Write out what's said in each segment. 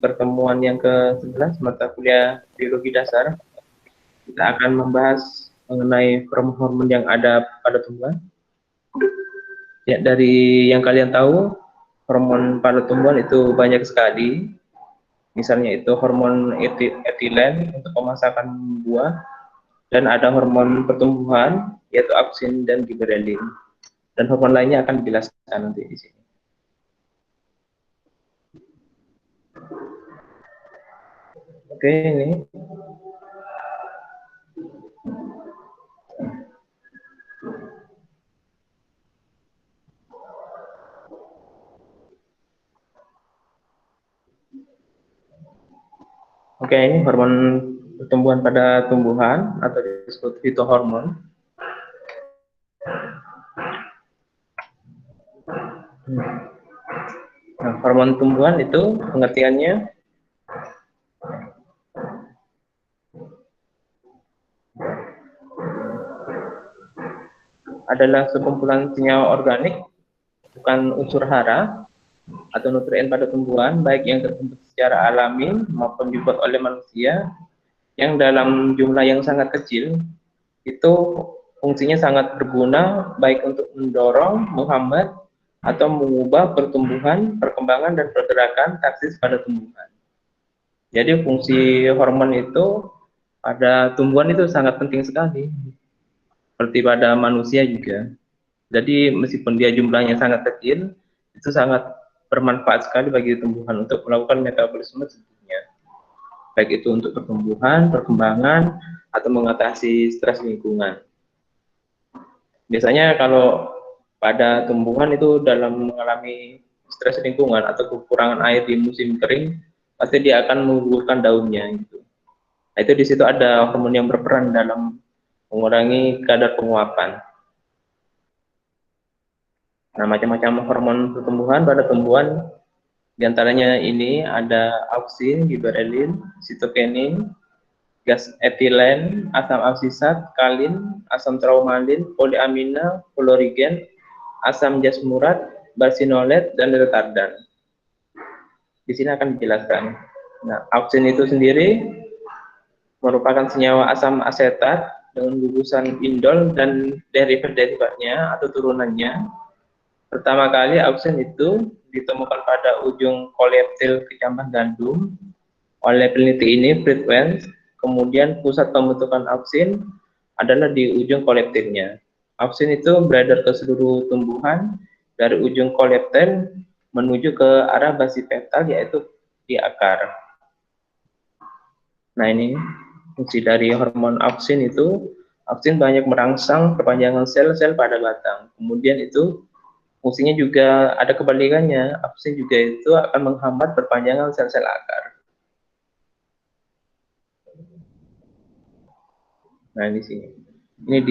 pertemuan yang ke-11 mata kuliah biologi dasar. Kita akan membahas mengenai hormon-hormon yang ada pada tumbuhan. Ya, dari yang kalian tahu, hormon pada tumbuhan itu banyak sekali. Misalnya itu hormon etilen untuk pemasakan buah, dan ada hormon pertumbuhan yaitu auksin dan giberelin. Dan hormon lainnya akan dijelaskan nanti di sini. Oke, ini. Oke, ini hormon pertumbuhan pada tumbuhan atau disebut fitohormon. Nah, hormon tumbuhan itu pengertiannya adalah sekumpulan senyawa organik, bukan unsur hara atau nutrien pada tumbuhan, baik yang terbentuk secara alami maupun dibuat oleh manusia, yang dalam jumlah yang sangat kecil itu fungsinya sangat berguna baik untuk mendorong, menghambat, atau mengubah pertumbuhan, perkembangan, dan pergerakan taksis pada tumbuhan. Jadi fungsi hormon itu pada tumbuhan itu sangat penting sekali, seperti pada manusia juga. Jadi meskipun dia jumlahnya sangat kecil, itu sangat bermanfaat sekali bagi tumbuhan untuk melakukan metabolisme tubuhnya, baik itu untuk pertumbuhan, perkembangan, atau mengatasi stres lingkungan. Biasanya kalau pada tumbuhan itu dalam mengalami stres lingkungan atau kekurangan air di musim kering, pasti dia akan menggugurkan daunnya gitu. Nah, itu di situ ada hormon yang berperan dalam mengurangi kadar penguapan. Nah, macam-macam hormon pertumbuhan pada tumbuhan, diantaranya ini ada auksin, giberelin, sitokenin, gas etilen, asam absisat, kalin, asam traumalin, poliamina, klorigen, asam jasmurat, basinolet, dan retardan. Di sini akan dijelaskan. Nah, auksin itu sendiri merupakan senyawa asam asetat dengan gugusan indol dan derivat-derivatnya atau turunannya. Pertama kali auksin itu ditemukan pada ujung koleptil kecambah gandum oleh peneliti ini Fritz. Kemudian pusat pembentukan auksin adalah di ujung koleptilnya. Auksin itu beredar ke seluruh tumbuhan dari ujung koleptil menuju ke arah basi petal, yaitu di akar. Nah, ini fungsi dari hormon auksin itu, auksin banyak merangsang perpanjangan sel-sel pada batang. Kemudian itu fungsinya juga ada kebalikannya, auksin juga itu akan menghambat perpanjangan sel-sel akar. Nah, di sini. Ini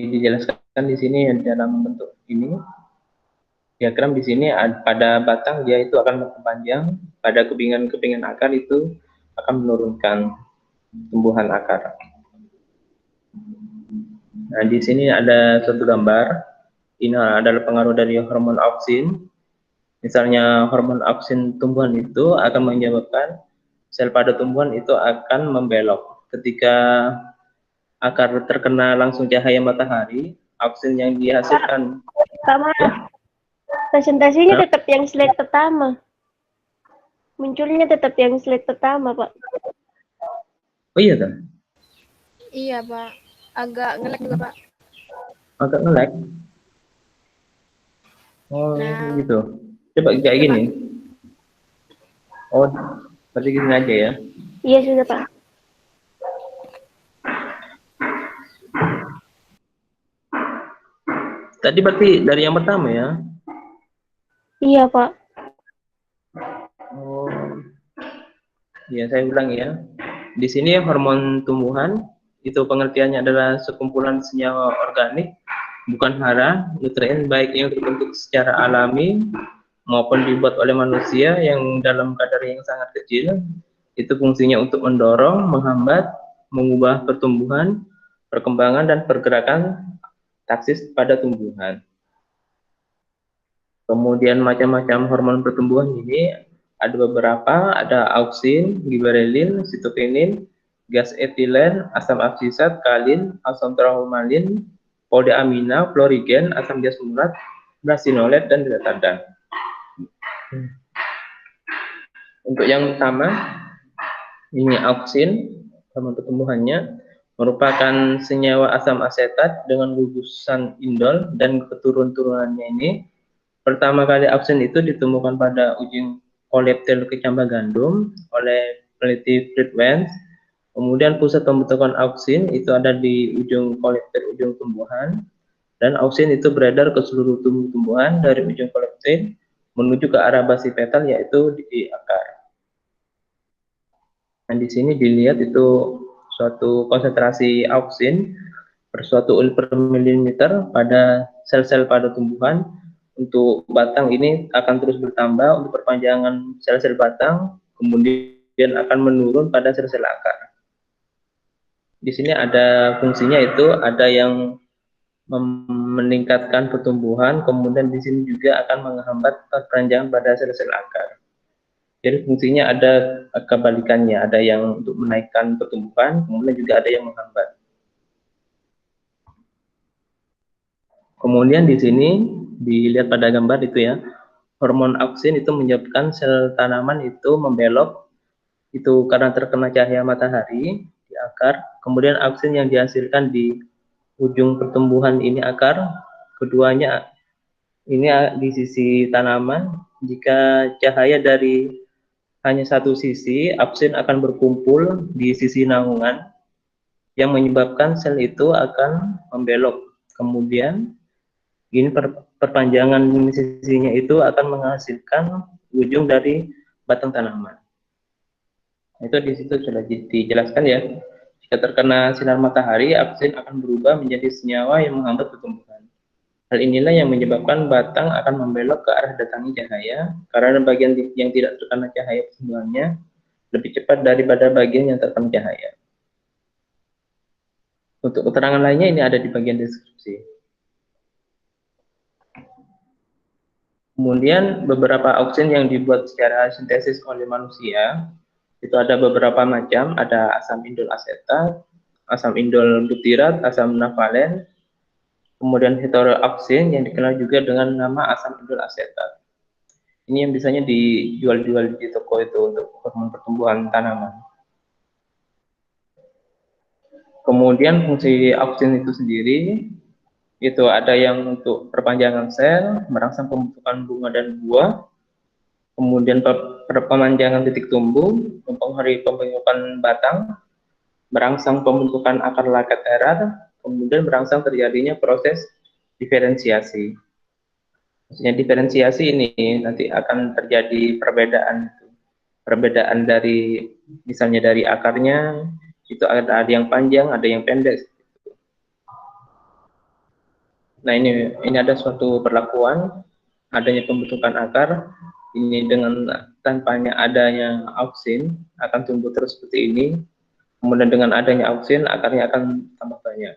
dijelaskan di sini dalam bentuk ini. Diagram di sini pada batang dia itu akan memperpanjang, pada kepingan-kepingan akar itu akan menurunkan tumbuhan akar. Nah, di sini ada satu gambar. Ini adalah pengaruh dari hormon auksin. Misalnya hormon auksin tumbuhan itu akan menyebabkan sel pada tumbuhan itu akan membelok. Ketika akar terkena langsung cahaya matahari, auksin yang dihasilkan. Pak Mas, presentasinya tetap yang slide pertama. Munculnya tetap yang slide pertama, Pak. Oh iya kan? Iya, Pak. Agak nge-lag juga, Pak. Agak nge-lag. Oh, Nah, gitu. Coba kayak gini. Oh, berarti gini aja ya. Iya sudah, Pak. Tadi berarti dari yang pertama ya? Iya, Pak. Oh, ya saya ulang ya. Di sini hormon tumbuhan itu pengertiannya adalah sekumpulan senyawa organik, bukan hara, nutrien baik yang terbentuk secara alami maupun dibuat oleh manusia yang dalam kadar yang sangat kecil. Itu fungsinya untuk mendorong, menghambat, mengubah pertumbuhan, perkembangan, dan pergerakan taksis pada tumbuhan. Kemudian macam-macam hormon pertumbuhan ini Ada beberapa, ada auksin, giberelin, sitokenin, gas etilen, asam absisat, kalin, asam traumalin, polyamina, florigen, asam jasmurat, brasinolet, dan dilatardan. Untuk yang pertama, ini auksin, hormon pertumbuhannya, merupakan senyawa asam asetat dengan gugusan indol dan keturun-turunannya ini. Pertama kali auksin itu ditemukan pada ujung koleptil kecambah gandum oleh peneliti Friedwens. Kemudian pusat pembentukan auksin itu ada di ujung koleptil ujung tumbuhan, dan auksin itu beredar ke seluruh tumbuhan dari ujung koleptil menuju ke arah basi petal, yaitu di akar. Nah, di sini dilihat itu suatu konsentrasi auksin per suatu unit per milimeter pada sel-sel pada tumbuhan. Untuk batang ini akan terus bertambah untuk perpanjangan sel-sel batang, kemudian akan menurun pada sel-sel akar. Di sini ada fungsinya, itu ada yang meningkatkan pertumbuhan, kemudian di sini juga akan menghambat perpanjangan pada sel-sel akar. Jadi fungsinya ada kebalikannya, ada yang untuk menaikkan pertumbuhan, kemudian juga ada yang menghambat. Kemudian di sini dilihat pada gambar itu ya, hormon auksin itu menyebabkan sel tanaman itu membelok, itu karena terkena cahaya matahari di akar. Kemudian auksin yang dihasilkan di ujung pertumbuhan ini akar, keduanya ini di sisi tanaman. Jika cahaya dari hanya satu sisi, auksin akan berkumpul di sisi naungan yang menyebabkan sel itu akan membelok. Kemudian ini perpanjangan sisinya itu akan menghasilkan ujung dari batang tanaman. Itu di situ sudah dijelaskan ya. Jika terkena sinar matahari, auksin akan berubah menjadi senyawa yang menghambat pertumbuhan. Hal inilah yang menyebabkan batang akan membelok ke arah datangnya cahaya, karena bagian yang tidak terkena cahaya pertumbuhannya lebih cepat daripada bagian yang terkena cahaya. Untuk keterangan lainnya ini ada di bagian deskripsi. Kemudian beberapa auksin yang dibuat secara sintesis oleh manusia itu ada beberapa macam, ada asam indol asetat, asam indol butirat, asam navalen, kemudian heteroauksin yang dikenal juga dengan nama asam indol asetat. Ini yang biasanya dijual-jual di toko itu untuk hormon pertumbuhan tanaman. Kemudian fungsi auksin itu sendiri itu ada yang untuk perpanjangan sel, merangsang pembentukan bunga dan buah, kemudian perpanjangan titik tumbuh, mempengaruhi pembentukan batang, merangsang pembentukan akar lateral, kemudian merangsang terjadinya proses diferensiasi. Maksudnya diferensiasi ini nanti akan terjadi perbedaan dari misalnya dari akarnya itu ada yang panjang, ada yang pendek. Nah, ini ada suatu perlakuan adanya pembentukan akar ini dengan tanpanya adanya auksin akan tumbuh terus seperti ini. Kemudian dengan adanya auksin akarnya akan tambah banyak.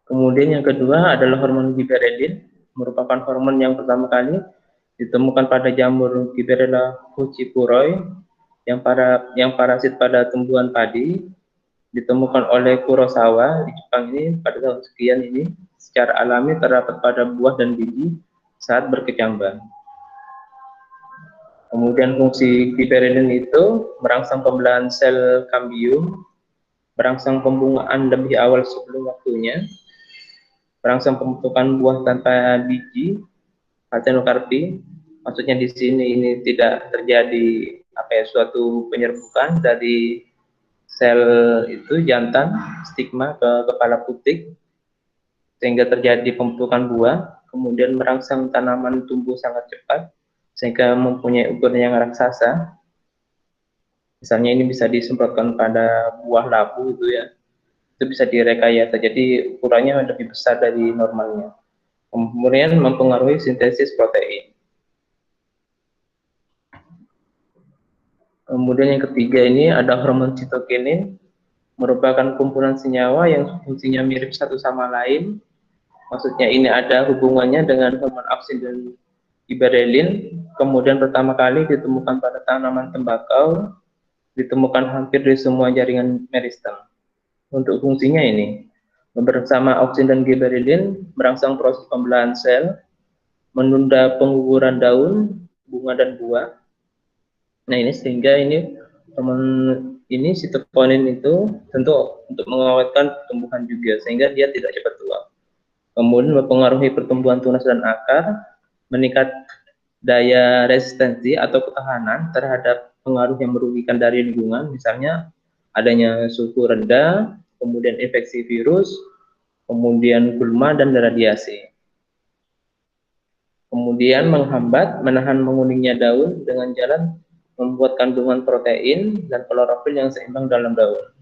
Kemudian yang kedua adalah hormon giberellin, merupakan hormon yang pertama kali ditemukan pada jamur Gibberella fujikuroi yang parasit pada tumbuhan padi, ditemukan oleh Kurosawa di Jepang ini pada tahun sekian ini, secara alami terdapat pada buah dan biji saat berkecambah. Kemudian fungsi giberellin itu merangsang pembelahan sel kambium, merangsang pembungaan lebih awal sebelum waktunya, merangsang pembentukan buah tanpa biji, parthenokarpi. Maksudnya di sini ini tidak terjadi suatu penyerbukan dari sel itu jantan stigma ke kepala putik sehingga terjadi pembentukan buah, kemudian merangsang tanaman tumbuh sangat cepat sehingga mempunyai ukuran yang raksasa. Misalnya ini bisa disemprotkan pada buah labu itu ya, itu bisa direkayasa jadi ukurannya lebih besar dari normalnya. Kemudian mempengaruhi sintesis protein. Kemudian yang ketiga ini ada hormon sitokenin, merupakan kumpulan senyawa yang fungsinya mirip satu sama lain. Maksudnya ini ada hubungannya dengan hormon auksin dan giberellin kemudian pertama kali ditemukan pada tanaman tembakau, ditemukan hampir di semua jaringan meristem. Untuk fungsinya ini, bersama auksin dan giberellin merangsang proses pembelahan sel, menunda pengguguran daun, bunga dan buah. Nah ini sehingga ini sitokin itu tentu untuk mengawetkan pertumbuhan juga sehingga dia tidak cepat tua. Kemudian mempengaruhi pertumbuhan tunas dan akar, meningkat daya resistensi atau ketahanan terhadap pengaruh yang merugikan dari lingkungan, misalnya adanya suhu rendah, kemudian infeksi virus, kemudian gulma dan radiasi. Kemudian menahan menguningnya daun dengan jalan membuat kandungan protein dan klorofil yang seimbang dalam daun.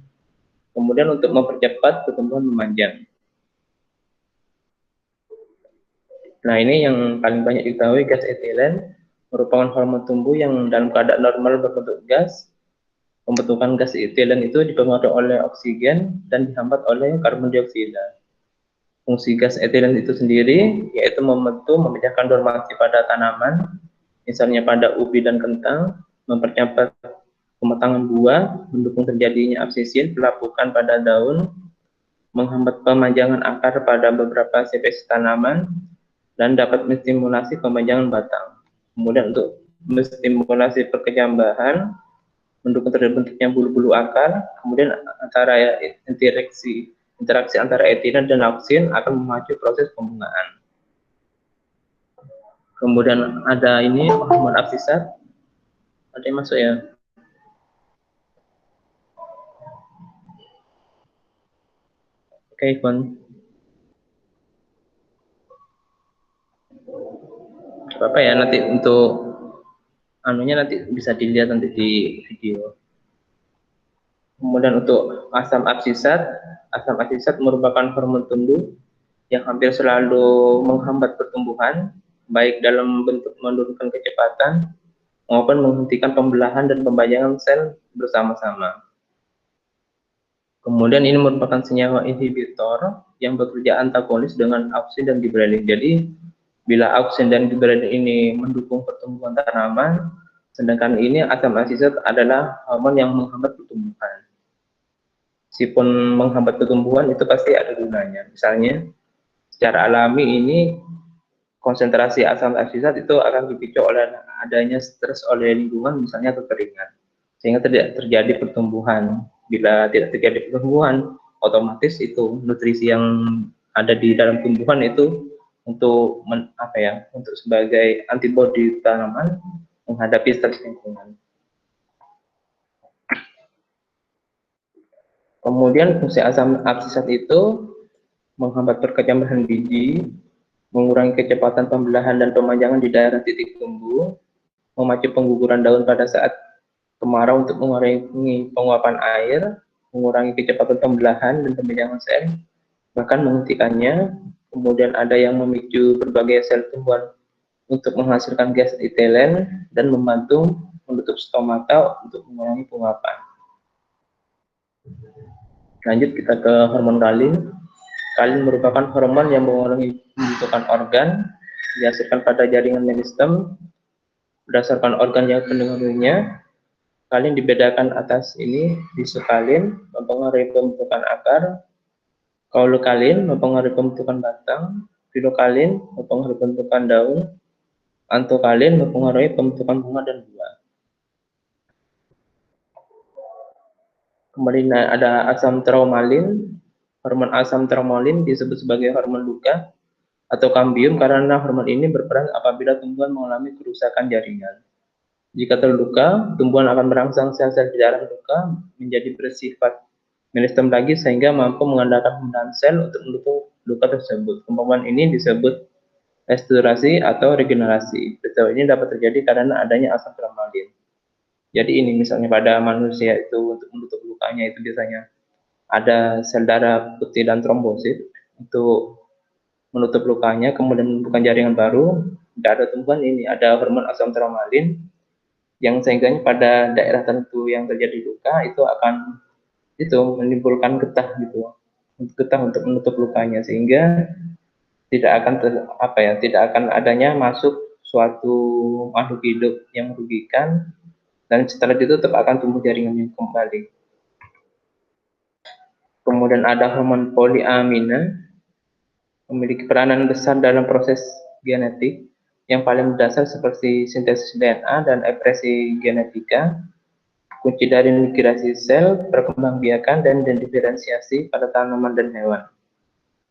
Kemudian untuk mempercepat pertumbuhan memanjang. Nah ini yang paling banyak diketahui, gas etilen merupakan hormon tumbuh yang dalam keadaan normal berbentuk gas. Pembentukan gas etilen itu dipengaruhi oleh oksigen dan dihambat oleh karbon dioksida. Fungsi gas etilen itu sendiri yaitu memecahkan dormansi pada tanaman, misalnya pada ubi dan kentang, mempercepat pematangan buah, mendukung terjadinya absisin pelapukan pada daun, menghambat pemanjangan akar pada beberapa spesies tanaman, dan dapat menstimulasi pemanjangan batang. Kemudian untuk menstimulasi perkecambahan, mendukung terbentuknya bulu-bulu akar, kemudian interaksi antara etilen dan auksin akan memacu proses pembungaan. Kemudian ada ini hormon absisat, ada yang masuk ya? Oke, Ivan. Apa ya nanti untuk anunya nanti bisa dilihat nanti di video. Kemudian untuk asam absisat merupakan hormon tumbuh yang hampir selalu menghambat pertumbuhan, baik dalam bentuk menurunkan kecepatan maupun menghentikan pembelahan dan pembayangan sel bersama-sama. Kemudian ini merupakan senyawa inhibitor yang bekerja antagonis dengan auksin dan giberellin. Jadi bila auksin dan giberellin ini mendukung pertumbuhan tanaman, sedangkan ini asam absisat adalah hormon yang menghambat pertumbuhan. Meskipun menghambat pertumbuhan itu pasti ada gunanya. Misalnya secara alami ini konsentrasi asam absisat itu akan dipicu oleh adanya stres oleh lingkungan, misalnya kekeringan, sehingga tidak terjadi pertumbuhan. Bila tidak terjadi pertumbuhan, otomatis itu nutrisi yang ada di dalam tumbuhan itu untuk untuk sebagai antibodi tanaman menghadapi stres lingkungan. Kemudian fungsi asam absisat itu menghambat perkecambahan biji, mengurangi kecepatan pembelahan dan pemanjangan di daerah titik tumbuh, memacu pengguguran daun pada saat kemarau untuk mengurangi penguapan air, mengurangi kecepatan pembelahan dan pemanjangan sel, bahkan menghentikannya. Kemudian ada yang memicu berbagai sel tumbuhan untuk menghasilkan gas etilen dan membantu menutup stomata untuk mengurangi penguapan. Lanjut kita ke hormon kalin. Kalin merupakan hormon yang mengurangi pembentukan organ, dihasilkan pada jaringan meristem. Berdasarkan organ yang pendengarannya, kalin dibedakan atas ini, disokalin mempengaruhi pembentukan akar, kaulokalin mempengaruhi pembentukan batang, filokalin mempengaruhi pembentukan daun, antokalin mempengaruhi pembentukan bunga dan buah. Kemudian ada asam traumalin. Hormon asam traumalin disebut sebagai hormon luka atau kambium karena hormon ini berperan apabila tumbuhan mengalami kerusakan jaringan. Jika terluka, tumbuhan akan merangsang sel-sel di dalam luka menjadi bersifat meristem lagi sehingga mampu mengandalkan pembelahan sel untuk menutup luka tersebut. Pembunuhan ini disebut restorasi atau regenerasi. Peristiwa ini dapat terjadi karena adanya asam traumalin. Jadi ini misalnya pada manusia itu untuk menutup lukanya itu biasanya ada sel darah putih dan trombosit untuk menutup lukanya, kemudian bukan jaringan baru, tidak ada tumbuhan ini, ada hormon asam traumalin yang sehingga pada daerah tertentu yang terjadi luka itu akan menimbulkan getah getah untuk menutup lukanya sehingga tidak akan adanya masuk suatu makhluk hidup yang merugikan, dan setelah ditutup akan tumbuh jaringannya kembali. Kemudian ada hormon poliamina, memiliki peranan besar dalam proses genetik yang paling mendasar seperti sintesis DNA dan ekspresi genetika, kunci dari migrasi sel, perkembangbiakan, dan diferensiasi pada tanaman dan hewan.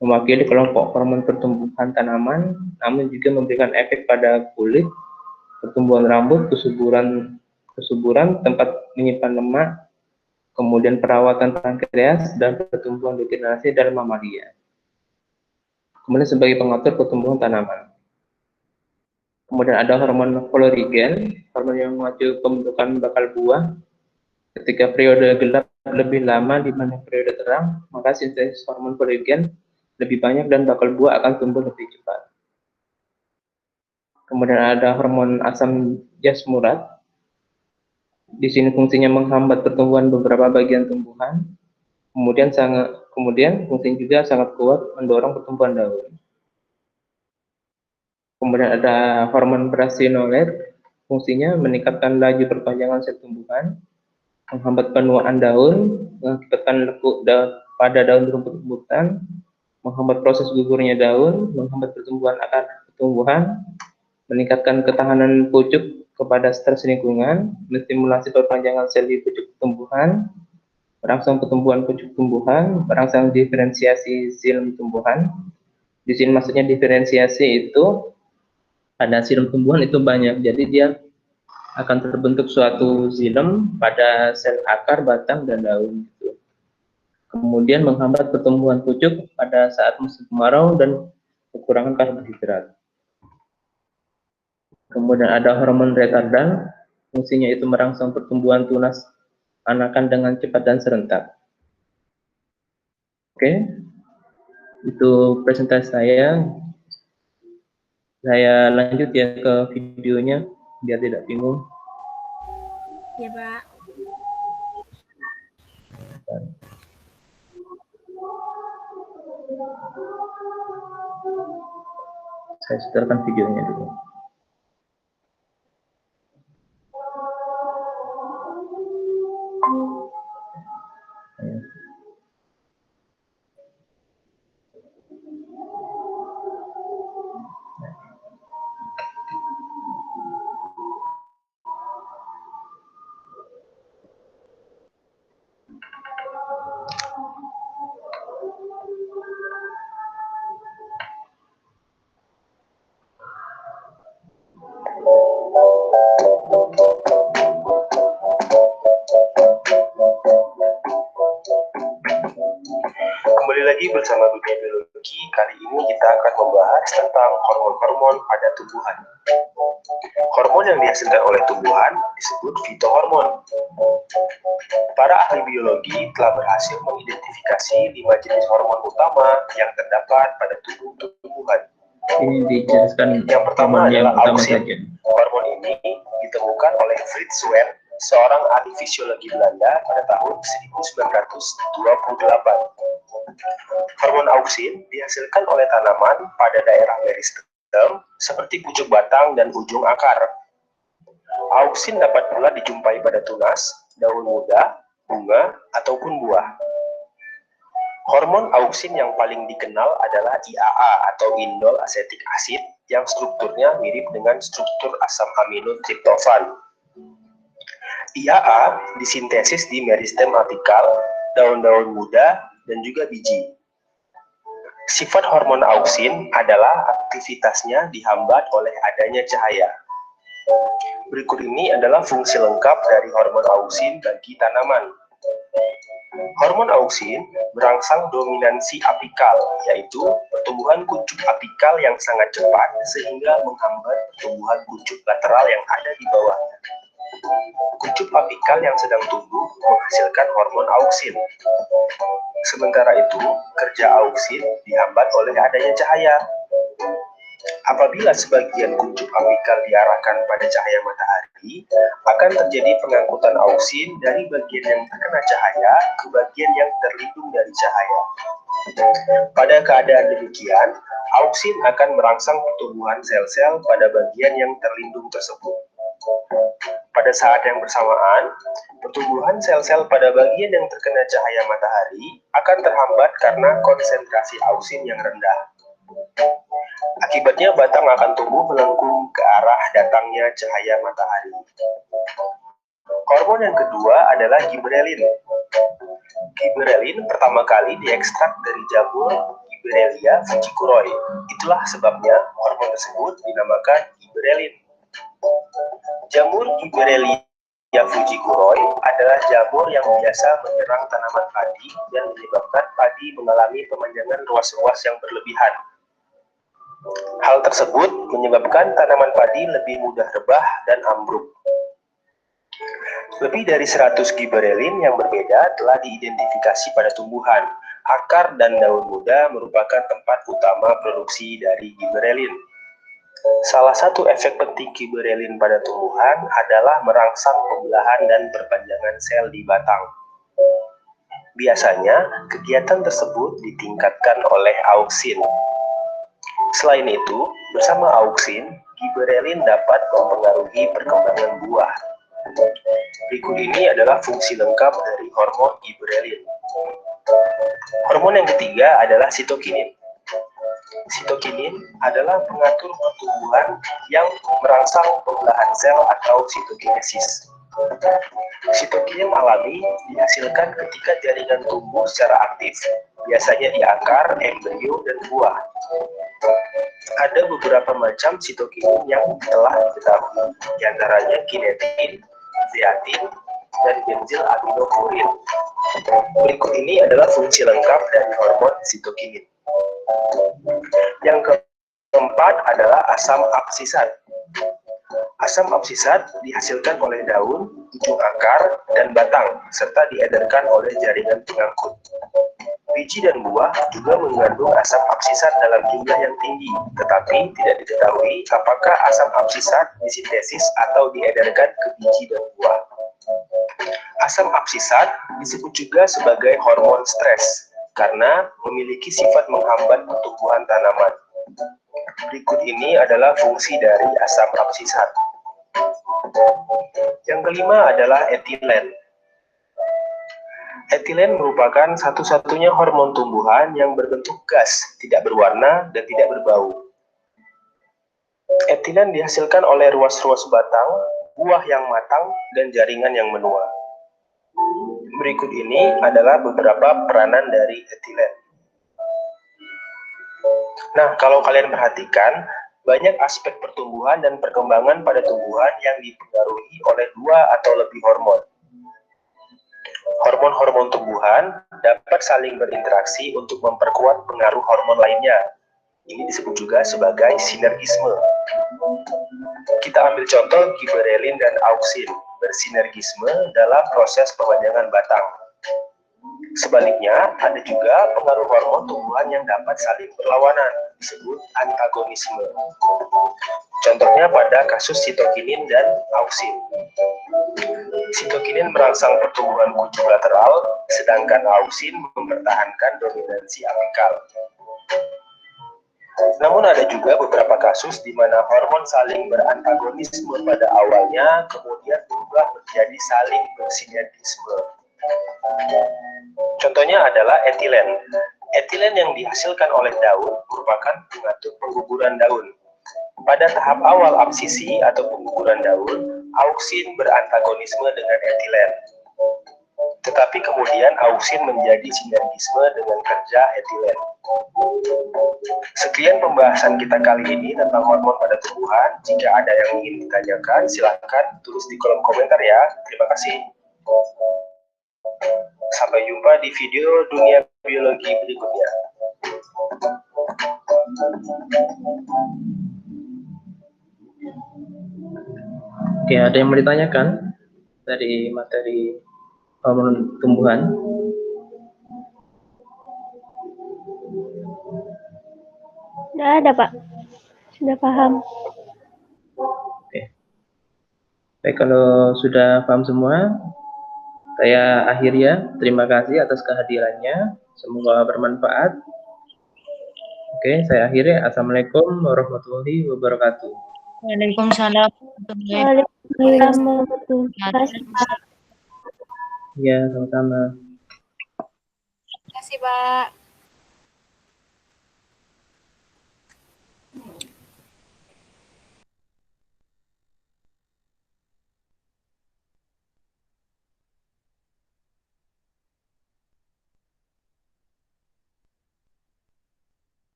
Mewakili kelompok hormon pertumbuhan tanaman, namun juga memberikan efek pada kulit, pertumbuhan rambut, kesuburan, tempat menyimpan lemak, kemudian perawatan pankreas, dan pertumbuhan degenerasi dalam mamalia. Kemudian sebagai pengatur pertumbuhan tanaman. Kemudian ada hormon florigen, hormon yang mengacu pembentukan bakal buah. Ketika periode gelap lebih lama dibanding periode terang, maka sintesis hormon florigen lebih banyak dan bakal buah akan tumbuh lebih cepat. Kemudian ada hormon asam jasmurat. Di sini fungsinya menghambat pertumbuhan beberapa bagian tumbuhan. Kemudian fungsinya juga sangat kuat mendorong pertumbuhan daun. Kemudian ada hormon prasinoler. Fungsinya meningkatkan laju perpanjangan sel tumbuhan, menghambat penuaan daun, mengakibatkan lekuk pada daun rumput-rumputan, menghambat proses gugurnya daun, menghambat pertumbuhan akar tumbuhan, meningkatkan ketahanan pucuk kepada stres lingkungan, menstimulasi perpanjangan sel di pucuk tumbuhan, merangsang pertumbuhan pucuk tumbuhan, merangsang diferensiasi xilem tumbuhan. Di sini maksudnya diferensiasi itu pada xilem tumbuhan itu banyak, jadi dia akan terbentuk suatu xilem pada sel akar, batang, dan daun. Gitu. Kemudian menghambat pertumbuhan pucuk pada saat musim kemarau dan kekurangan karbohidrat. Kemudian ada hormon retardan, fungsinya itu merangsang pertumbuhan tunas anakan dengan cepat dan serentak. Oke, itu presentasi saya. Saya lanjut ya ke videonya, biar tidak bingung. Ya, Pak. Saya setelkan videonya dulu. Kembali lagi bersama Dunia Biologi. Kali ini kita akan membahas tentang hormon-hormon pada tumbuhan. Hormon yang dihasilkan oleh tumbuhan disebut fitohormon. Para ahli biologi telah berhasil mengidentifikasi 5 jenis hormon utama yang terdapat pada tubuh tumbuhan. Ini dijelaskan yang pertama adalah auksin. saja. Hormon ini ditemukan oleh Frits Wern, seorang ahli fisiologi Belanda pada tahun 1928. Hormon auksin dihasilkan oleh tanaman pada daerah meristem seperti pucuk batang dan ujung akar. Auksin dapat pula dijumpai pada tunas, daun muda, bunga, ataupun buah. Hormon auksin yang paling dikenal adalah IAA atau indol acetic acid yang strukturnya mirip dengan struktur asam amino triptofan. IAA disintesis di meristem apikal, daun-daun muda, dan juga biji. Sifat hormon auksin adalah aktivitasnya dihambat oleh adanya cahaya. Berikut ini adalah fungsi lengkap dari hormon auksin bagi tanaman. Hormon auksin merangsang dominansi apikal, yaitu pertumbuhan kuncup apikal yang sangat cepat sehingga menghambat pertumbuhan kuncup lateral yang ada di bawahnya. Kuncup apikal yang sedang tumbuh menghasilkan hormon auksin. Sementara itu, kerja auksin dihambat oleh adanya cahaya. Apabila sebagian kuncup apikal diarahkan pada cahaya matahari, akan terjadi pengangkutan auksin dari bagian yang terkena cahaya ke bagian yang terlindung dari cahaya. Pada keadaan demikian, auksin akan merangsang pertumbuhan sel-sel pada bagian yang terlindung tersebut. Pada saat yang bersamaan, pertumbuhan sel-sel pada bagian yang terkena cahaya matahari akan terhambat karena konsentrasi auksin yang rendah. Akibatnya batang akan tumbuh melengkung ke arah datangnya cahaya matahari. Hormon yang kedua adalah giberelin. Giberelin pertama kali diekstrak dari jamur Giberelia fujikuroi. Itulah sebabnya hormon tersebut dinamakan giberelin. Jamur Giberelia fujikuroi adalah jamur yang biasa menyerang tanaman padi dan menyebabkan padi mengalami pemanjangan ruas-ruas yang berlebihan. Hal tersebut menyebabkan tanaman padi lebih mudah rebah dan ambruk. Lebih dari 100 giberelin yang berbeda telah diidentifikasi pada tumbuhan. Akar dan daun muda merupakan tempat utama produksi dari giberelin. Salah satu efek penting giberelin pada tumbuhan adalah merangsang pembelahan dan perpanjangan sel di batang. Biasanya, kegiatan tersebut ditingkatkan oleh auksin. Selain itu, bersama auksin, giberelin dapat mempengaruhi perkembangan buah. Berikut ini adalah fungsi lengkap dari hormon giberelin. Hormon yang ketiga adalah sitokinin. Sitokinin adalah pengatur pertumbuhan yang merangsang pembelahan sel atau sitokinesis. Sitokinin alami dihasilkan ketika jaringan tumbuh secara aktif, biasanya di akar, embrio, dan buah. Ada beberapa macam sitokinin yang telah diketahui, diantaranya kinetin, zeatin, dan benzil aminofurin. Berikut ini adalah fungsi lengkap dari hormon sitokinin. Yang keempat adalah asam absisat. Asam absisat dihasilkan oleh daun, ujung akar, dan batang, serta diedarkan oleh jaringan pengangkut. Biji dan buah juga mengandung asam absisat dalam jumlah yang tinggi, tetapi tidak diketahui apakah asam absisat disintesis atau diedarkan ke biji dan buah. Asam absisat disebut juga sebagai hormon stres, karena memiliki sifat menghambat pertumbuhan tanaman. Berikut ini adalah fungsi dari asam absisat. Yang kelima adalah etilen. Etilen merupakan satu-satunya hormon tumbuhan yang berbentuk gas, tidak berwarna, dan tidak berbau. Etilen dihasilkan oleh ruas-ruas batang, buah yang matang, dan jaringan yang menua. Berikut ini adalah beberapa peranan dari etilen. Nah, kalau kalian perhatikan, banyak aspek pertumbuhan dan perkembangan pada tumbuhan yang dipengaruhi oleh dua atau lebih hormon. Hormon-hormon tumbuhan dapat saling berinteraksi untuk memperkuat pengaruh hormon lainnya. Ini disebut juga sebagai sinergisme. Kita ambil contoh giberelin dan auksin bersinergisme dalam proses pemanjangan batang. Sebaliknya, ada juga pengaruh hormon tumbuhan yang dapat saling berlawanan, disebut antagonisme. Contohnya pada kasus sitokinin dan auksin. Sitokinin merangsang pertumbuhan kucing lateral, sedangkan auksin mempertahankan dominansi apikal. Namun ada juga beberapa kasus di mana hormon saling berantagonisme pada awalnya, kemudian berubah menjadi saling bersinergisme. Contohnya adalah etilen. Etilen yang dihasilkan oleh daun merupakan pengatur pengguguran daun. Pada tahap awal absisi atau pengguguran daun, auksin berantagonisme dengan etilen. Tetapi kemudian auksin menjadi sinergisme dengan kerja etilen. Sekian pembahasan kita kali ini tentang hormon pada tumbuhan. Jika ada yang ingin ditanyakan, silakan tulis di kolom komentar ya. Terima kasih. Sampai jumpa di video dunia biologi berikutnya. Oke, ada yang mau ditanyakan dari materi hormon tumbuhan? Sudah ada, Pak. Sudah paham. Oke. Baik, kalau sudah paham semua, saya akhiri ya. Terima kasih atas kehadirannya. Semoga bermanfaat. Oke, saya akhiri. Assalamualaikum warahmatullahi wabarakatuh. Waalaikumsalam warahmatullahi Waalaikumsalam warahmatullahi wabarakatuh. wabarakatuh. Ya, sama-sama. Terima kasih, Pak.